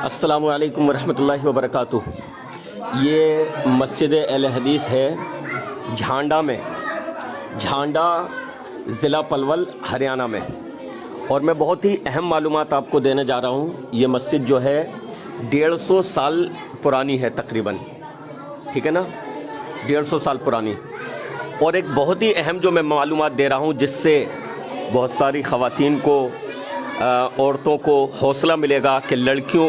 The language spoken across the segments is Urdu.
السلام علیکم ورحمۃ اللہ وبرکاتہ۔ یہ مسجد اہل حدیث ہے جھانڈا میں، جھانڈا ضلع پلول ہریانہ میں، اور میں بہت ہی اہم معلومات آپ کو دینے جا رہا ہوں۔ یہ مسجد جو ہے 150 سال پرانی ہے تقریباً، ٹھیک ہے نا، 150 سال پرانی۔ اور ایک بہت ہی اہم جو میں معلومات دے رہا ہوں جس سے بہت ساری خواتین کو، عورتوں کو حوصلہ ملے گا کہ لڑکیوں،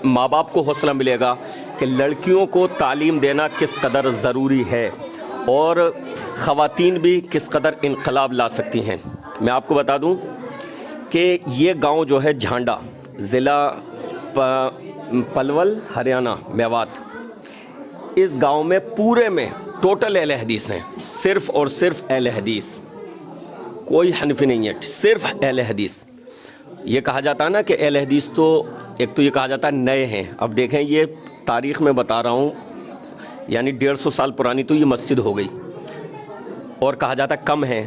ماں باپ کو حوصلہ ملے گا کہ لڑکیوں کو تعلیم دینا کس قدر ضروری ہے اور خواتین بھی کس قدر انقلاب لا سکتی ہیں۔ میں آپ کو بتا دوں کہ یہ گاؤں جو ہے جھانڈا ضلع پلول ہریانہ میوات، اس گاؤں میں پورے میں ٹوٹل اہل حدیث ہیں، صرف اور صرف اہل حدیث، کوئی حنفی نہیں ہے، صرف اہل حدیث۔ یہ کہا جاتا ہے نا کہ اہل حدیث تو ایک تو یہ کہا جاتا ہے نئے ہیں، اب دیکھیں یہ تاریخ میں بتا رہا ہوں، یعنی 150 سال پرانی تو یہ مسجد ہو گئی، اور کہا جاتا ہے کم ہے۔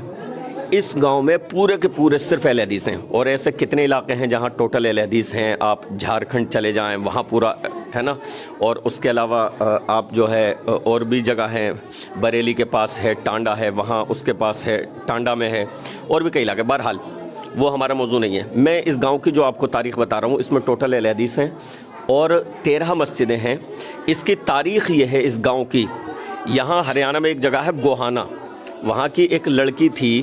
اس گاؤں میں پورے کے پورے صرف اہل حدیث ہیں، اور ایسے کتنے علاقے ہیں جہاں ٹوٹل اہل حدیث ہیں۔ آپ جھارکھنڈ چلے جائیں، وہاں پورا ہے نا، اور اس کے علاوہ آپ جو ہے اور بھی جگہ ہیں، بریلی کے پاس ہے، ٹانڈا ہے، وہاں اس کے پاس ہے، ٹانڈا میں ہے، اور بھی کئی علاقے۔ بہرحال وہ ہمارا موضوع نہیں ہے، میں اس گاؤں کی جو آپ کو تاریخ بتا رہا ہوں، اس میں ٹوٹل اہل حدیث ہیں اور 13 مسجدیں ہیں۔ اس کی تاریخ یہ ہے اس گاؤں کی، یہاں ہریانہ میں ایک جگہ ہے گوہانا، وہاں کی ایک لڑکی تھی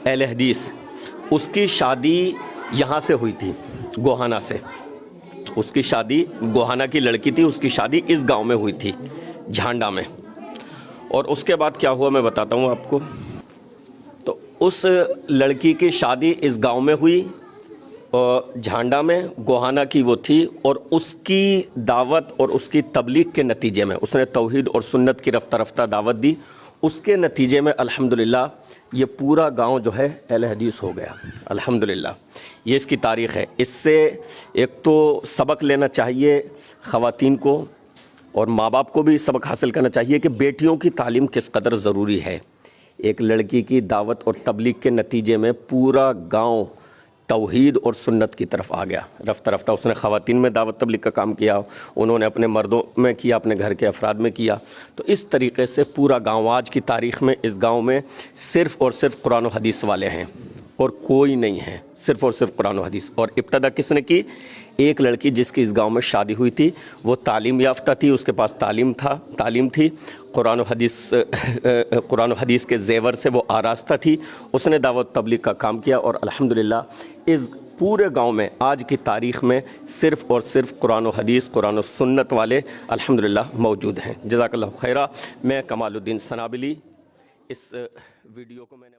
اہل حدیث، اس کی شادی یہاں سے ہوئی تھی، گوہانا سے۔ اس کی شادی، گوہانا کی لڑکی تھی، اس کی شادی اس گاؤں میں ہوئی تھی جھانڈا میں۔ اور اس کے بعد کیا ہوا میں بتاتا ہوں آپ کو۔ تو اس لڑکی کی شادی اس گاؤں میں ہوئی، اور جھانڈا میں، گوہانا کی وہ تھی، اور اس کی دعوت اور اس کی تبلیغ کے نتیجے میں اس نے توحید اور سنت کی رفتہ رفتہ دعوت دی، اس کے نتیجے میں الحمدللہ یہ پورا گاؤں جو ہے اہل حدیث ہو گیا الحمدللہ۔ یہ اس کی تاریخ ہے۔ اس سے ایک تو سبق لینا چاہیے خواتین کو، اور ماں باپ کو بھی سبق حاصل کرنا چاہیے کہ بیٹیوں کی تعلیم کس قدر ضروری ہے۔ ایک لڑکی کی دعوت اور تبلیغ کے نتیجے میں پورا گاؤں توحید اور سنت کی طرف آ گیا رفتہ رفتہ۔ اس نے خواتین میں دعوت تبلیغ کا کام کیا، انہوں نے اپنے مردوں میں کیا، اپنے گھر کے افراد میں کیا۔ تو اس طریقے سے پورا گاؤں، آج کی تاریخ میں اس گاؤں میں صرف اور صرف قرآن و حدیث والے ہیں اور کوئی نہیں ہے، صرف اور صرف قرآن و حدیث۔ اور ابتدا کس نے کی؟ ایک لڑکی جس کی اس گاؤں میں شادی ہوئی تھی، وہ تعلیم یافتہ تھی، اس کے پاس تعلیم تھی، قرآن و حدیث کے زیور سے وہ آراستہ تھی، اس نے دعوت تبلیغ کا کام کیا، اور الحمدللہ اس پورے گاؤں میں آج کی تاریخ میں صرف اور صرف قرآن و حدیث، قرآن و سنت والے الحمدللہ موجود ہیں۔ جزاک اللہ خیرہ۔ میں کمال الدین سنابلی، اس ویڈیو کو میں نے